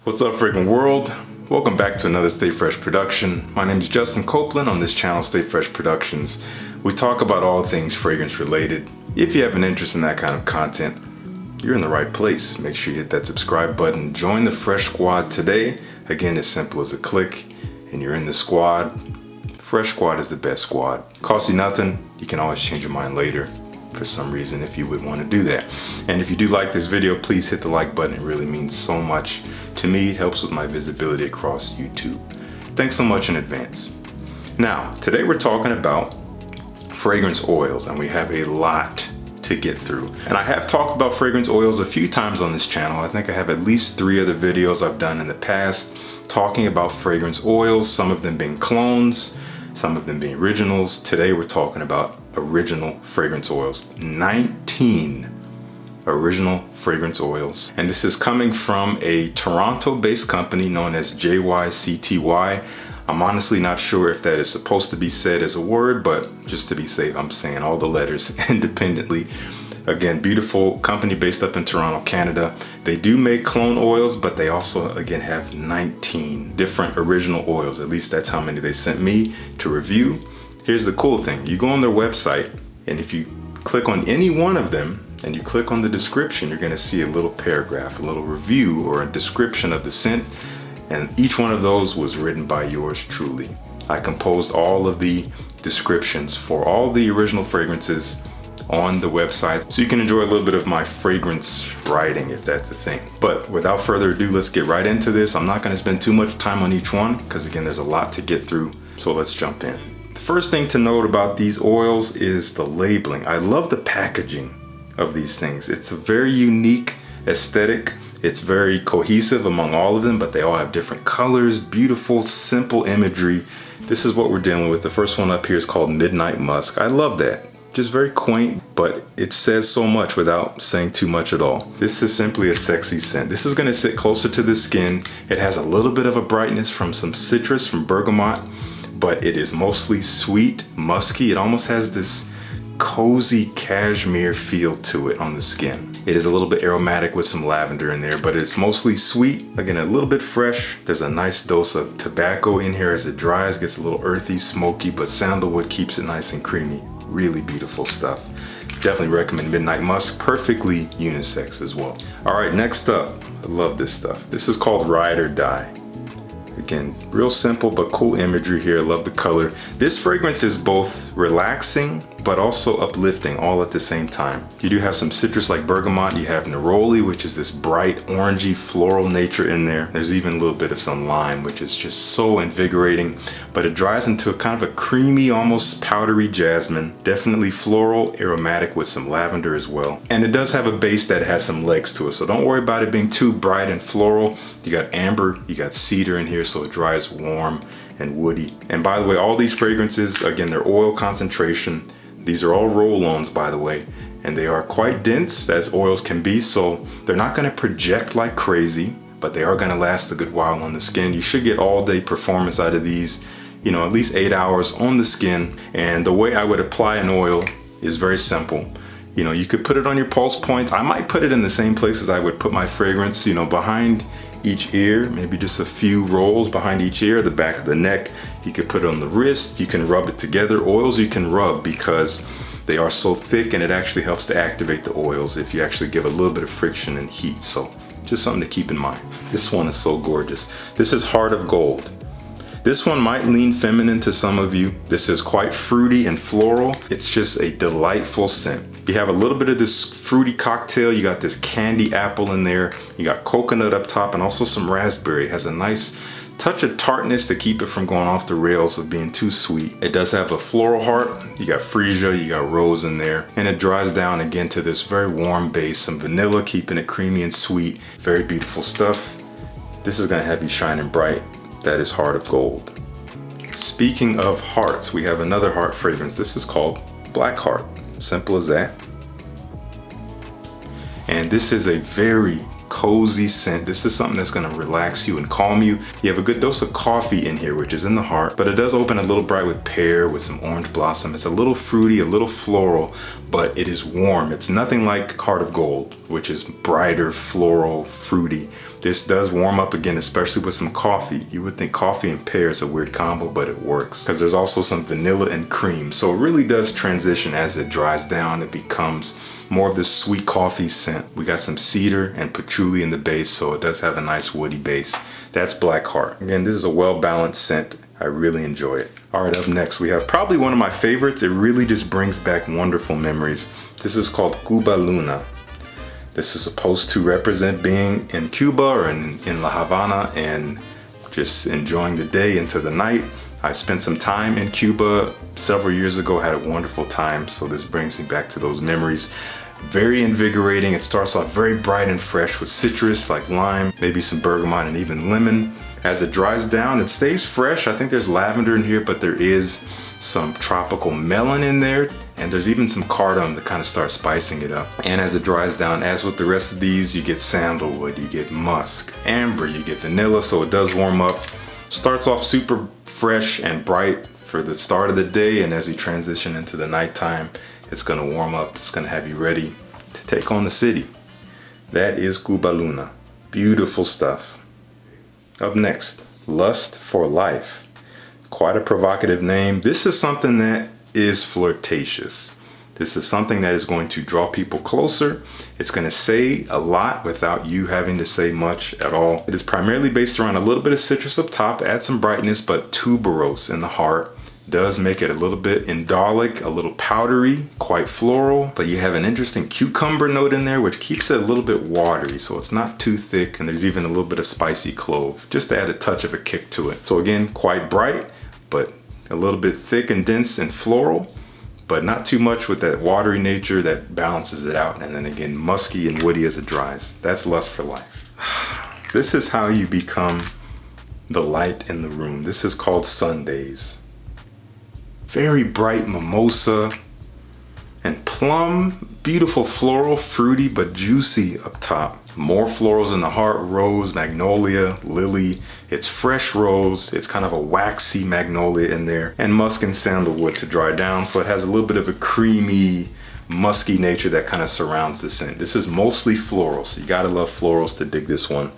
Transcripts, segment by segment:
What's up, freaking world? Welcome back to another Stay Fresh production. My name is Justin Copeland. On this channel, Stay Fresh Productions, we talk about all things fragrance related. If you have an interest in that kind of content, you're in the right place. Make sure you hit that subscribe button. Join the Fresh Squad today. Again, as simple as a click and you're in the squad. Fresh Squad is the best squad. Costs you nothing. You can always change your mind later for some reason if you would want to do that. And if you do like this video, please hit the like button. It really means so much to me. It helps with my visibility across YouTube. Thanks so much in advance. Now, today we're talking about fragrance oils, and we have a lot to get through. And I have talked about fragrance oils a few times on this channel. I think I have at least 3 other videos I've done in the past talking about fragrance oils, some of them being clones, some of them being originals. Today we're talking about original fragrance oils. 19 original fragrance oils. And this is coming from a Toronto-based company known as JYCTY. I'm honestly not sure if that is supposed to be said as a word, but just to be safe, I'm saying all the letters independently. Again, beautiful company based up in Toronto, Canada. They do make clone oils, but they also, again, have 19 different original oils. At least that's how many they sent me to review. Here's the cool thing. You go on their website, and if you click on any one of them and you click on the description, you're gonna see a little paragraph, a little review or a description of the scent. And each one of those was written by yours truly. I composed all of the descriptions for all the original fragrances on the website, so you can enjoy a little bit of my fragrance writing if that's the thing. But without further ado, let's get right into this. I'm not gonna spend too much time on each one because again, there's a lot to get through. So let's jump in. The first thing to note about these oils is the labeling. I love the packaging of these things. It's a very unique aesthetic. It's very cohesive among all of them, but they all have different colors, beautiful, simple imagery. This is what we're dealing with. The first one up here is called Midnight Musk. I love that. Just very quaint, but it says so much without saying too much at all. This is simply a sexy scent. This is gonna sit closer to the skin. It has a little bit of a brightness from some citrus, from bergamot, but it is mostly sweet, musky. It almost has this cozy cashmere feel to it on the skin. It is a little bit aromatic with some lavender in there, but it's mostly sweet. Again, a little bit fresh. There's a nice dose of tobacco in here as it dries. Gets a little earthy, smoky, but sandalwood keeps it nice and creamy. Really beautiful stuff. Definitely recommend Midnight Musk. Perfectly unisex as well. All right, next up, I love this stuff. This is called Ride or Die. Again, real simple but cool imagery here. Love the color. This fragrance is both relaxing but also uplifting all at the same time. You do have some citrus like bergamot. You have neroli, which is this bright orangey floral nature in there. There's even a little bit of some lime, which is just so invigorating, but it dries into a kind of a creamy, almost powdery jasmine. Definitely floral, aromatic with some lavender as well. And it does have a base that has some legs to it, so don't worry about it being too bright and floral. You got amber, you got cedar in here, so it dries warm and woody. And by the way, all these fragrances, again, they're oil concentration. These are all roll-ons, by the way, and they are quite dense as oils can be, so they're not gonna project like crazy, but they are gonna last a good while on the skin. You should get all-day performance out of these, you know, at least 8 hours on the skin. And the way I would apply an oil is very simple. You know, you could put it on your pulse points. I might put it in the same places I would put my fragrance, you know, behind each ear, maybe just a few rolls behind each ear, the back of the neck. You could put it on the wrist, you can rub it together. Oils you can rub because they are so thick, and it actually helps to activate the oils if you actually give a little bit of friction and heat. So just something to keep in mind. This one is so gorgeous. This is Heart of Gold. This one might lean feminine to some of you. This is quite fruity and floral. It's just a delightful scent. You have a little bit of this fruity cocktail. You got this candy apple in there. You got coconut up top and also some raspberry. It has a nice touch of tartness to keep it from going off the rails of being too sweet. It does have a floral heart. You got freesia, you got rose in there. And it dries down again to this very warm base. Some vanilla, keeping it creamy and sweet. Very beautiful stuff. This is gonna have you shining bright. That is Heart of Gold. Speaking of hearts, we have another heart fragrance. This is called Black Heart. Simple as that. And this is a very cozy scent. This is something that's gonna relax you and calm you. You have a good dose of coffee in here, which is in the heart, but it does open a little bright with pear, with some orange blossom. It's a little fruity, a little floral, but it is warm. It's nothing like Heart of Gold, which is brighter, floral, fruity. This does warm up again, especially with some coffee. You would think coffee and pear is a weird combo, but it works because there's also some vanilla and cream. So it really does transition as it dries down. It becomes more of this sweet coffee scent. We got some cedar and patchouli in the base, so it does have a nice woody base. That's Black Heart. Again, this is a well-balanced scent. I really enjoy it. All right, up next, we have probably one of my favorites. It really just brings back wonderful memories. This is called Cuba Luna. This is supposed to represent being in Cuba or in La Habana and just enjoying the day into the night. I spent some time in Cuba several years ago, had a wonderful time, so this brings me back to those memories. Very invigorating. It starts off very bright and fresh with citrus like lime, maybe some bergamot and even lemon. As it dries down, it stays fresh. I think there's lavender in here, but there is some tropical melon in there, and there's even some cardamom that kind of starts spicing it up. And as it dries down, as with the rest of these, you get sandalwood, you get musk, amber, you get vanilla, so it does warm up. Starts off super fresh and bright for the start of the day, and as you transition into the nighttime, it's gonna warm up. It's gonna have you ready to take on the city. That is Cuba Luna. Beautiful stuff. Up next, Lust for Life. Quite a provocative name. This is something that is flirtatious. This is something that is going to draw people closer. It's going to say a lot without you having to say much at all. It is primarily based around a little bit of citrus up top, add some brightness, but tuberose in the heart does make it a little bit indolic, a little powdery, quite floral, but you have an interesting cucumber note in there, which keeps it a little bit watery, so it's not too thick, and there's even a little bit of spicy clove, just to add a touch of a kick to it. So again, quite bright, but a little bit thick and dense and floral, but not too much with that watery nature that balances it out. And then again, musky and woody as it dries. That's Lust for Life. This is how you become the light in the room. This is called Sundays. Very bright mimosa and plum, beautiful floral, fruity, but juicy up top. More florals in the heart, rose, magnolia, lily. It's fresh rose. It's kind of a waxy magnolia in there, and musk and sandalwood to dry down. So it has a little bit of a creamy, musky nature that kind of surrounds the scent. This is mostly floral, so you gotta love florals to dig this one.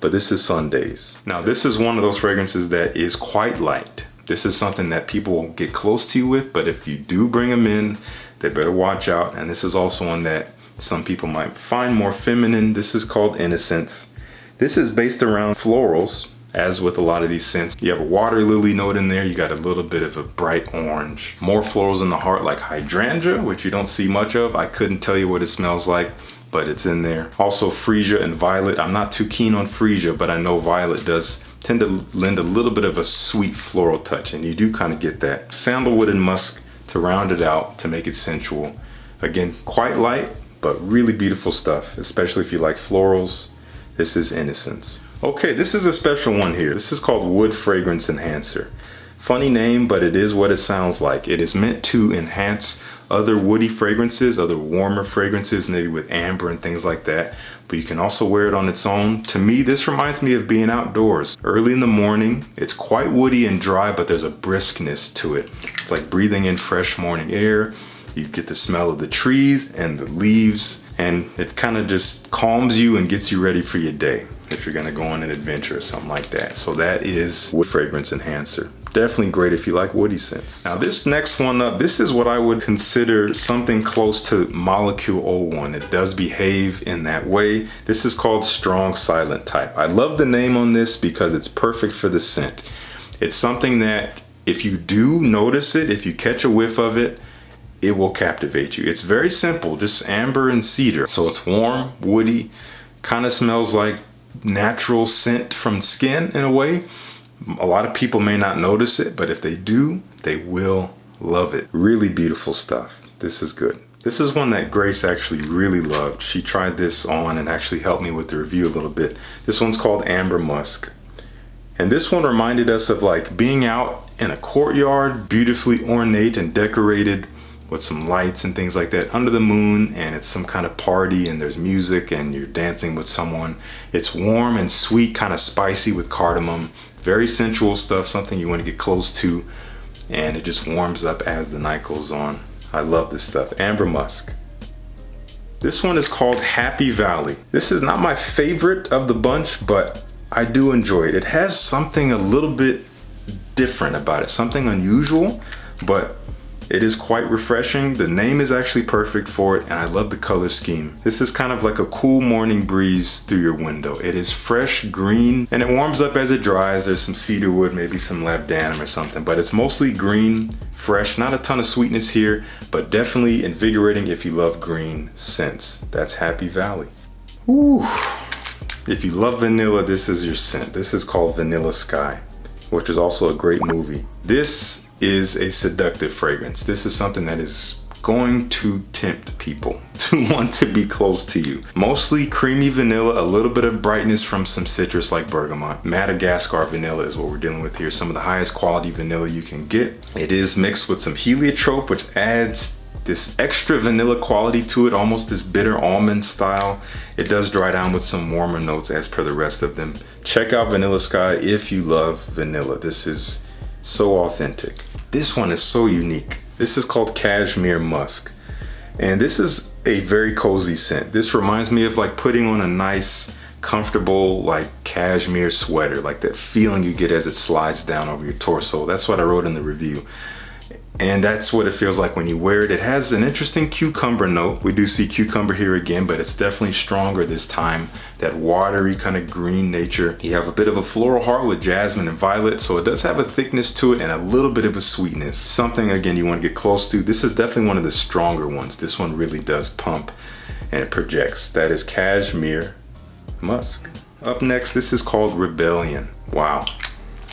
But this is Sundays. Now this is one of those fragrances that is quite light. This is something that people won't get close to you with, but if you do bring them in, they better watch out. And this is also one that some people might find more feminine. This is called Innocence. This is based around florals, as with a lot of these scents. You have a water lily note in there. You got a little bit of a bright orange. More florals in the heart like hydrangea, which you don't see much of. I couldn't tell you what it smells like, but it's in there. Also freesia and violet. I'm not too keen on freesia, but I know violet does tend to lend a little bit of a sweet floral touch, and you do kind of get that. Sandalwood and musk to round it out, to make it sensual. Again, quite light, but really beautiful stuff, especially if you like florals. This is Innocence. Okay, this is a special one here. This is called Wood Fragrance Enhancer. Funny name, but it is what it sounds like. It is meant to enhance other woody fragrances, other warmer fragrances, maybe with amber and things like that. But you can also wear it on its own. To me, this reminds me of being outdoors. Early in the morning, it's quite woody and dry, but there's a briskness to it. It's like breathing in fresh morning air. You get the smell of the trees and the leaves, and it kind of just calms you and gets you ready for your day if you're gonna go on an adventure or something like that. So that is Wood Fragrance Enhancer. Definitely great if you like woody scents. Now this next one up, this is what I would consider something close to Molecule 01. It does behave in that way. This is called Strong Silent Type. I love the name on this because it's perfect for the scent. It's something that if you do notice it, if you catch a whiff of it, it will captivate you. It's very simple, just amber and cedar. So it's warm, woody, kind of smells like natural scent from skin in a way. A lot of people may not notice it, but if they do, they will love it. Really beautiful stuff. This is good. This is one that Grace actually really loved. She tried this on and actually helped me with the review a little bit. This one's called Amber Musk. And this one reminded us of like being out in a courtyard, beautifully ornate and decorated, with some lights and things like that under the moon, and it's some kind of party and there's music and you're dancing with someone. It's warm and sweet, kind of spicy with cardamom. Very sensual stuff, something you want to get close to, and it just warms up as the night goes on. I love this stuff. Amber musk. This one is called Happy Valley. This is not my favorite of the bunch, but I do enjoy it. It has something a little bit different about it, something unusual, but it is quite refreshing. The name is actually perfect for it, and I love the color scheme. This is kind of like a cool morning breeze through your window. It is fresh green, and it warms up as it dries. There's some cedar wood, maybe some labdanum or something, but it's mostly green, fresh, not a ton of sweetness here, but definitely invigorating if you love green scents. That's Happy Valley. Ooh. If you love vanilla, this is your scent. This is called Vanilla Sky, which is also a great movie. This is a seductive fragrance. This is something that is going to tempt people to want to be close to you. Mostly creamy vanilla, a little bit of brightness from some citrus like bergamot. Madagascar vanilla is what we're dealing with here. Some of the highest quality vanilla you can get. It is mixed with some heliotrope, which adds this extra vanilla quality to it, almost this bitter almond style. It does dry down with some warmer notes as per the rest of them. Check out Vanilla Sky if you love vanilla. This is so authentic. This one is so unique. This is called Cashmere Musk, and this is a very cozy scent. This reminds me of like putting on a nice, comfortable like cashmere sweater, like that feeling you get as it slides down over your torso. That's what I wrote in the review. And that's what it feels like when you wear it. It has an interesting cucumber note. We do see cucumber here again, but it's definitely stronger this time. That watery kind of green nature. You have a bit of a floral heart with jasmine and violet, so it does have a thickness to it and a little bit of a sweetness. Something, again, you want to get close to. This is definitely one of the stronger ones. This one really does pump and it projects. That is Cashmere Musk. Up next, this is called Rebellion. Wow.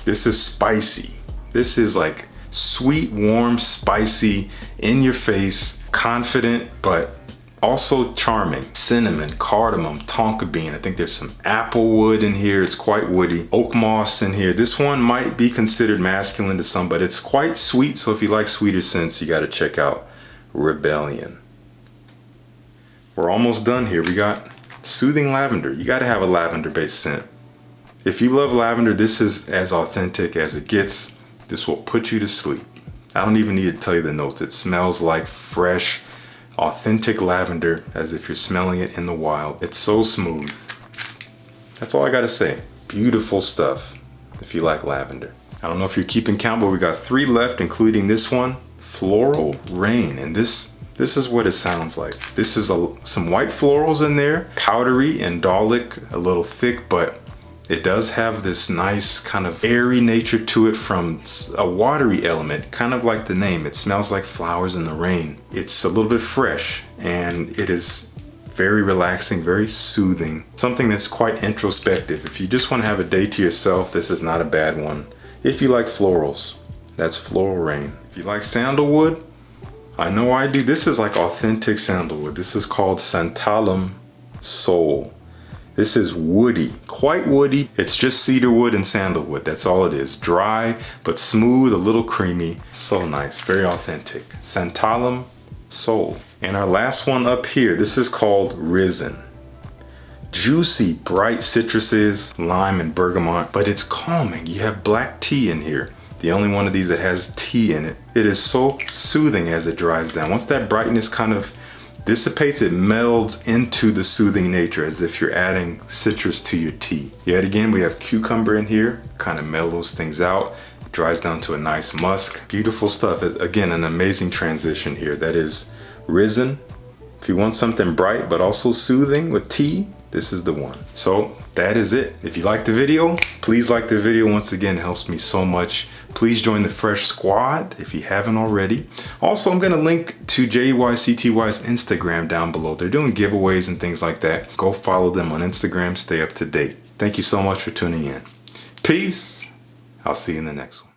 This is spicy. This is like sweet, warm, spicy, in your face, confident, but also charming. Cinnamon, cardamom, tonka bean. I think there's some apple wood in here. It's quite woody. Oak moss in here. This one might be considered masculine to some, but it's quite sweet. So if you like sweeter scents, you got to check out Rebellion. We're almost done here. We got Soothing Lavender. You got to have a lavender based scent. If you love lavender, this is as authentic as it gets. This will put you to sleep. I don't even need to tell you the notes. It smells like fresh, authentic lavender, as if you're smelling it in the wild. It's so smooth. That's all I gotta say. Beautiful stuff if you like lavender. I don't know if you're keeping count, but we got 3 left, including this one, Floral Rain. And this is what it sounds like. This is some white florals in there, powdery and Dalek, a little thick, but it does have this nice kind of airy nature to it from a watery element, kind of like the name. It smells like flowers in the rain. It's a little bit fresh, and it is very relaxing, very soothing. Something that's quite introspective. If you just want to have a day to yourself, this is not a bad one. If you like florals, that's Floral Rain. If you like sandalwood, I know I do. This is like authentic sandalwood. This is called Santalum Soul. This is woody, quite woody. It's just cedar wood and sandalwood. That's all it is. Dry, but smooth, a little creamy. So nice, very authentic. Santalum Soul. And our last one up here, this is called Risen. Juicy, bright citruses, lime and bergamot, but it's calming. You have black tea in here. The only one of these that has tea in it. It is so soothing as it dries down. Once that brightness kind of dissipates, it melds into the soothing nature as if you're adding citrus to your tea. Yet again, we have cucumber in here, kind of mellows things out, dries down to a nice musk. Beautiful stuff. Again, an amazing transition here. That is Risen. If you want something bright but also soothing with tea, this is the one. So that is it. If you liked the video, please like the video. Once again, it helps me so much. Please join the Fresh Squad if you haven't already. Also, I'm gonna link to JYCTY's Instagram down below. They're doing giveaways and things like that. Go follow them on Instagram, stay up to date. Thank you so much for tuning in. Peace. I'll see you in the next one.